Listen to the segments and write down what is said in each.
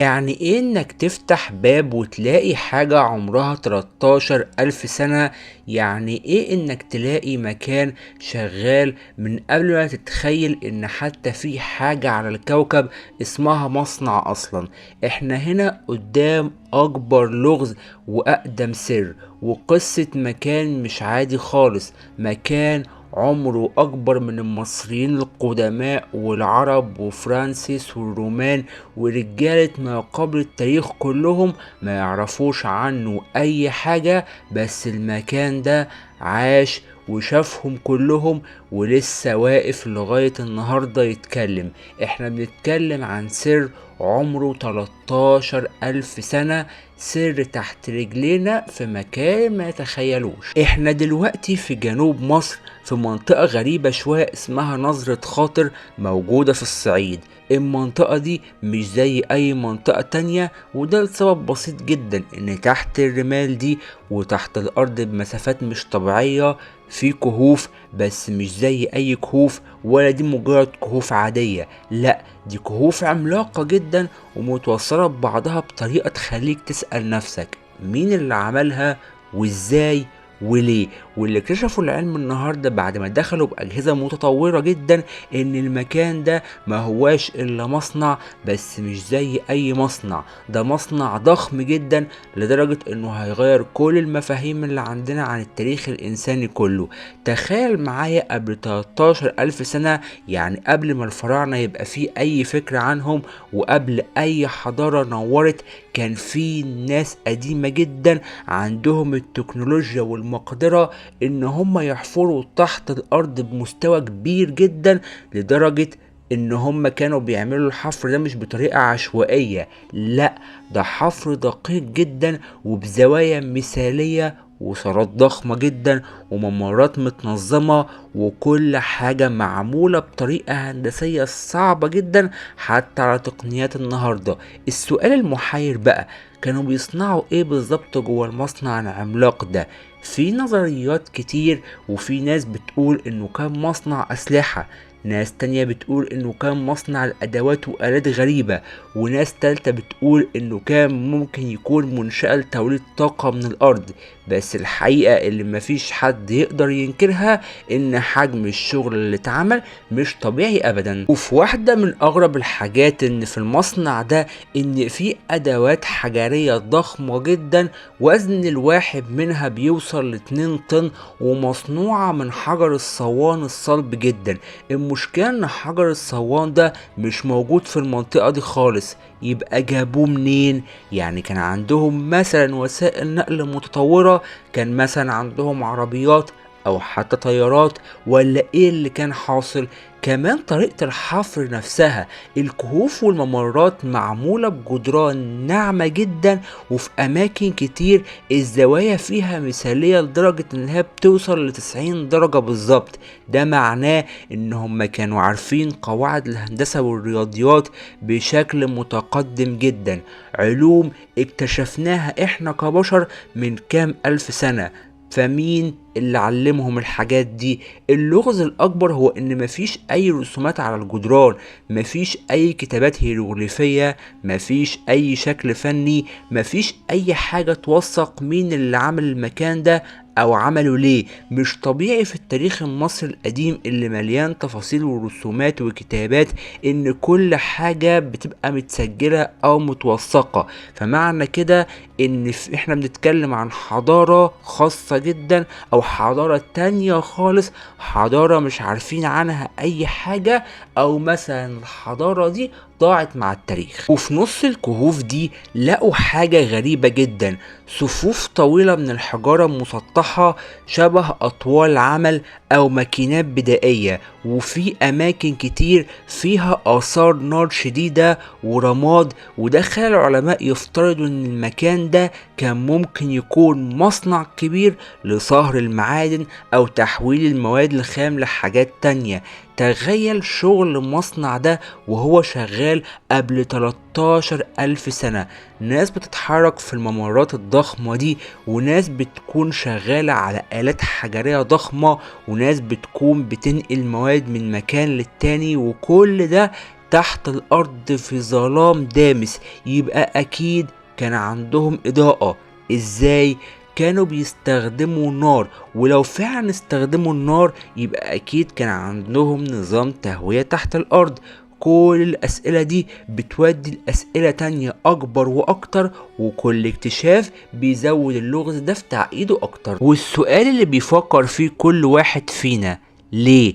يعني ايه انك تفتح باب وتلاقي حاجة عمرها 13 ألف سنة؟ يعني ايه انك تلاقي مكان شغال من قبل ما تتخيل ان حتى في حاجة على الكوكب اسمها مصنع اصلا؟ احنا هنا قدام اكبر لغز واقدم سر وقصة مكان مش عادي خالص، مكان عمره أكبر من المصريين القدماء والعرب وفرانسيس والرومان ورجالة ما قبل التاريخ كلهم ما يعرفوش عنه أي حاجة. بس المكان ده عاش وشافهم كلهم ولسه واقف لغاية النهاردة يتكلم. احنا بنتكلم عن سر عمره 13 ألف سنة، سر تحت رجلينا في مكان ما يتخيلوش. احنا دلوقتي في جنوب مصر في منطقة غريبة شوية اسمها نظرة خاطر، موجودة في الصعيد. المنطقة دي مش زي اي منطقة تانية، وده لسبب بسيط جدا، ان تحت الرمال دي وتحت الارض بمسافات مش طبيعية في كهوف، بس مش زي اي كهوف، ولا دي مجرد كهوف عادية، لا دي كهوف عملاقة جدا ومتوصلة ببعضها بطريقة تخليك تسأل نفسك مين اللي عملها وازاي وليه. واللي اكتشفوا العلم النهاردة بعد ما دخلوا بأجهزة متطورة جدا ان المكان ده ما هواش الا مصنع، بس مش زي اي مصنع، ده مصنع ضخم جدا لدرجة انه هيغير كل المفاهيم اللي عندنا عن التاريخ الانساني كله. تخيل معايا قبل 13 الف سنة، يعني قبل ما الفراعنة يبقى فيه اي فكرة عنهم وقبل اي حضارة نورت، كان في ناس قديمة جدا عندهم التكنولوجيا والمقدرة ان هم يحفروا تحت الارض بمستوى كبير جدا، لدرجة ان هم كانوا بيعملوا الحفر ده مش بطريقة عشوائية، لا ده حفر دقيق جدا وبزوايا مثالية وصالات ضخمة جدا وممرات متنظمة، وكل حاجة معمولة بطريقة هندسية صعبة جدا حتى على تقنيات النهاردة. السؤال المحير بقى، كانوا بيصنعوا ايه بالظبط جوه المصنع العملاق ده؟ في نظريات كتير، وفي ناس بتقول انه كان مصنع اسلحة، ناس تانية بتقول انه كان مصنع الادوات والات غريبة، وناس تالتة بتقول انه كان ممكن يكون منشأة لتوليد طاقة من الارض. بس الحقيقة اللي مفيش حد يقدر ينكرها ان حجم الشغل اللي اتعمل مش طبيعي ابدا. وفي واحدة من اغرب الحاجات ان في المصنع ده ان في ادوات حجرية ضخمة جدا، وزن الواحد منها بيوصل ل2 طن، ومصنوعة من حجر الصوان الصلب جدا. المشكلة ان حجر الصوان ده مش موجود في المنطقة دي خالص، يبقى جابوه منين؟ يعني كان عندهم مثلا وسائل نقل متطورة، كان مثلا عندهم عربيات او حتى طيارات، ولا ايه اللي كان حاصل؟ كمان طريقة الحفر نفسها، الكهوف والممرات معمولة بجدران ناعمة جدا، وفي اماكن كتير الزوايا فيها مثالية لدرجة انها بتوصل ل90 درجة بالظبط. ده معناه ان هم كانوا عارفين قواعد الهندسة والرياضيات بشكل متقدم جدا، علوم اكتشفناها احنا كبشر من كام الف سنة. فمين اللي علمهم الحاجات دي؟ اللغز الاكبر هو ان مفيش اي رسومات على الجدران، مفيش اي كتابات هيروغليفية، مفيش اي شكل فني، مفيش اي حاجة توثق مين اللي عمل المكان ده او عمله ليه. مش طبيعي في التاريخ المصري القديم اللي مليان تفاصيل ورسومات وكتابات ان كل حاجة بتبقى متسجلة او متوثقة. فمعنى كده ان احنا بنتكلم عن حضارة خاصة جدا او حضارة تانية خالص، حضارة مش عارفين عنها اي حاجة، او مثلا الحضارة دي ضاعت مع التاريخ. وفي نص الكهوف دي لقوا حاجة غريبة جدا، صفوف طويلة من الحجارة المسطحة شبه أطوال عمل أو ماكينات بدائية، وفي أماكن كتير فيها آثار نار شديدة ورماد، وده خلى العلماء يفترضوا إن المكان ده كان ممكن يكون مصنع كبير لصهر المعادن أو تحويل المواد الخام لحاجات تانية. تخيل شغل المصنع ده وهو شغال قبل 13 ألف سنة، ناس بتتحرك في الممرات الضخمة دي، وناس بتكون شغالة على آلات حجرية ضخمة، وناس بتكون بتنقل مواد من مكان للتاني، وكل ده تحت الأرض في ظلام دامس، يبقى أكيد كان عندهم إضاءة. إزاي؟ كانوا بيستخدموا نار، ولو فعلا استخدموا النار يبقى أكيد كان عندهم نظام تهوية تحت الأرض. كل الأسئلة دي بتودي الأسئلة تانية أكبر وأكتر، وكل اكتشاف بيزود اللغز ده في تعقيده أكتر. والسؤال اللي بيفكر فيه كل واحد فينا، ليه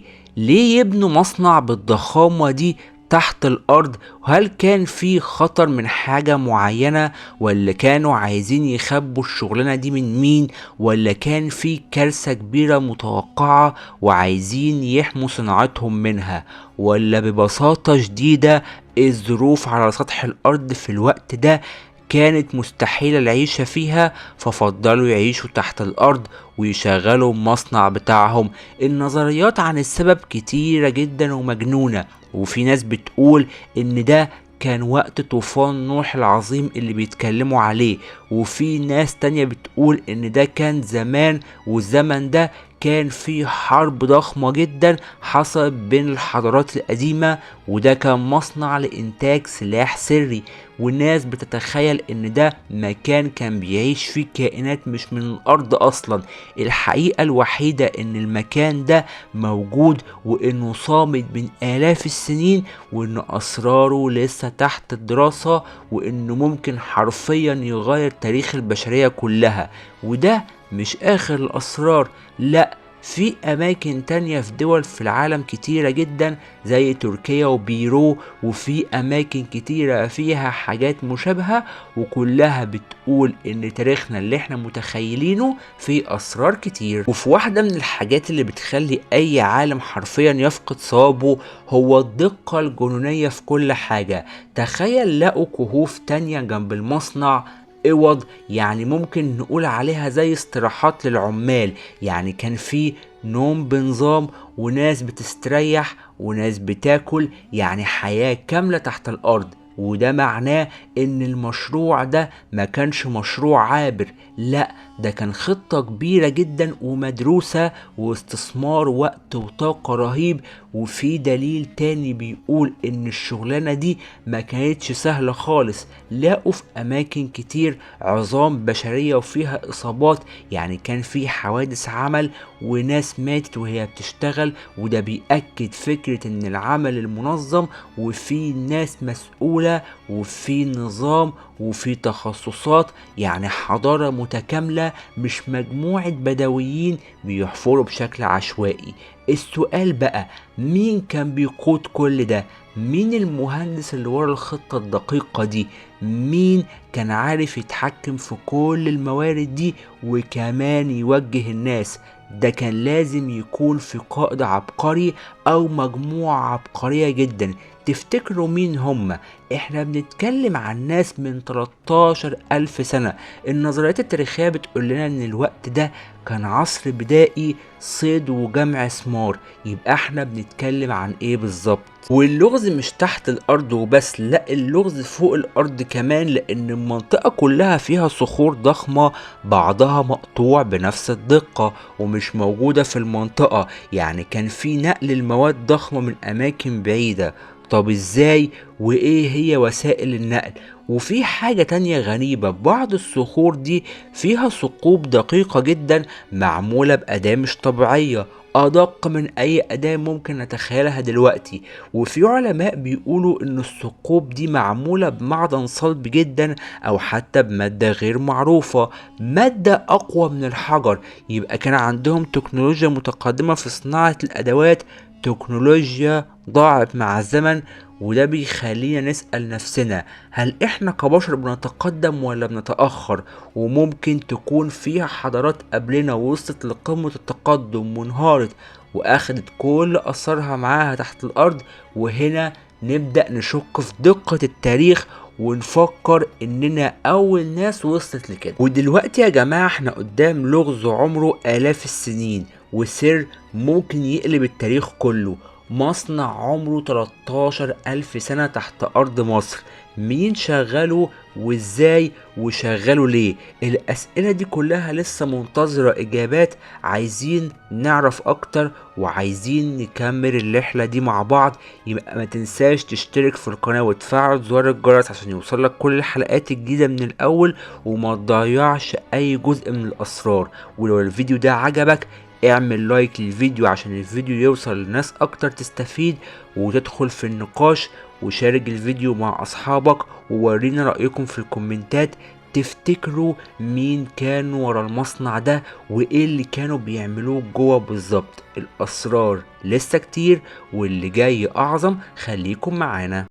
يبنوا مصنع بالضخامة دي تحت الأرض؟ وهل كان في خطر من حاجة معينة، ولا كانوا عايزين يخبوا الشغلانة دي من مين، ولا كان في كارثة كبيرة متوقعة وعايزين يحموا صناعتهم منها، ولا ببساطة شديدة الظروف على سطح الأرض في الوقت ده كانت مستحيلة العيشة فيها، ففضلوا يعيشوا تحت الأرض ويشغلوا المصنع بتاعهم. النظريات عن السبب كتيرة جدا ومجنونة، وفي ناس بتقول ان ده كان وقت طوفان نوح العظيم اللي بيتكلموا عليه، وفي ناس تانية بتقول ان ده كان زمان، والزمن ده كان في حرب ضخمة جدا حصلت بين الحضارات القديمة، وده كان مصنع لإنتاج سلاح سري. والناس بتتخيل ان ده مكان كان بيعيش فيه كائنات مش من الارض اصلا. الحقيقة الوحيدة ان المكان ده موجود، وانه صامد من الاف السنين، وان اسراره لسه تحت الدراسة، وانه ممكن حرفيا يغير تاريخ البشرية كلها. وده مش اخر الاسرار، لا، في اماكن تانية في دول في العالم كتيرة جدا زي تركيا وبيرو، وفي اماكن كتيرة فيها حاجات مشابهة، وكلها بتقول ان تاريخنا اللي احنا متخيلينه فيه اسرار كتير. وفي واحدة من الحاجات اللي بتخلي اي عالم حرفيا يفقد صوابه هو الدقة الجنونية في كل حاجة. تخيل لقوا كهوف تانية جنب المصنع، اوض يعني ممكن نقول عليها زي استراحات للعمال، يعني كان في نوم بنظام، وناس بتستريح وناس بتاكل، يعني حياة كاملة تحت الارض. وده معناه ان المشروع ده ما كانش مشروع عابر، لا، ده كان خطة كبيرة جدا ومدروسة، واستثمار وقت وطاقة رهيب. وفي دليل تاني بيقول ان الشغلانة دي ما كانتش سهلة خالص. لقوا في اماكن كتير عظام بشرية وفيها اصابات، يعني كان في حوادث عمل وناس ماتت وهي بتشتغل، وده بيأكد فكرة ان العمل المنظم، وفي ناس مسؤولة، وفي نظام، وفي تخصصات، يعني حضارة متكاملة، مش مجموعة بدويين بيحفروا بشكل عشوائي. السؤال بقى، مين كان بيقود كل ده؟ مين المهندس اللي ورا الخطة الدقيقة دي؟ مين كان عارف يتحكم في كل الموارد دي وكمان يوجه الناس؟ ده كان لازم يكون في قائد عبقري او مجموعة عبقرية جدا. تفتكروا مين هم؟ احنا بنتكلم عن ناس من 13,000 سنة. النظريات التاريخية بتقول لنا ان الوقت ده كان عصر بدائي، صيد وجمع ثمار. يبقى احنا بنتكلم عن ايه بالظبط؟ واللغز مش تحت الارض وبس، لا، اللغز فوق الارض كمان، لان المنطقة كلها فيها صخور ضخمة بعضها مقطوع بنفس الدقة ومش موجودة في المنطقة، يعني كان في نقل المواد ضخمة من اماكن بعيدة. طب ازاي؟ وايه هي وسائل النقل؟ وفي حاجة تانية غريبة، بعض الصخور دي فيها ثقوب دقيقة جدا معمولة بأداة مش طبيعية، أدق من أي أداة ممكن نتخيلها دلوقتي. وفي علماء بيقولوا إن الثقوب دي معمولة بمعدن صلب جدا، أو حتى بمادة غير معروفة، مادة أقوى من الحجر. يبقى كان عندهم تكنولوجيا متقدمة في صناعة الأدوات، تكنولوجيا ضاعت مع الزمن. وده بيخلينا نسأل نفسنا، هل احنا كبشر بنتقدم ولا بنتأخر؟ وممكن تكون فيها حضارات قبلنا وصلت لقمة التقدم وانهارت واخدت كل اثارها معاها تحت الارض، وهنا نبدأ نشك في دقة التاريخ ونفكر اننا اول ناس وصلت لكده. ودلوقتي يا جماعة احنا قدام لغز عمره الاف السنين، وسر ممكن يقلب التاريخ كله. مصنع عمره 13,000 سنة تحت أرض مصر، مين شغله وازاي وشغله ليه؟ الاسئلة دي كلها لسه منتظرة اجابات. عايزين نعرف اكتر وعايزين نكمل الرحلة دي مع بعض. يبقى ما تنساش تشترك في القناة وتفعل زر الجرس عشان يوصلك كل الحلقات الجديدة من الاول، وما تضيعش اي جزء من الاسرار. ولو الفيديو ده عجبك اعمل لايك للفيديو عشان الفيديو يوصل لناس اكتر تستفيد وتدخل في النقاش، وشارك الفيديو مع اصحابك وورينا رأيكم في الكومنتات. تفتكروا مين كان ورا المصنع ده وايه اللي كانوا بيعملوه جوه بالظبط؟ الاسرار لسه كتير واللي جاي اعظم، خليكم معانا.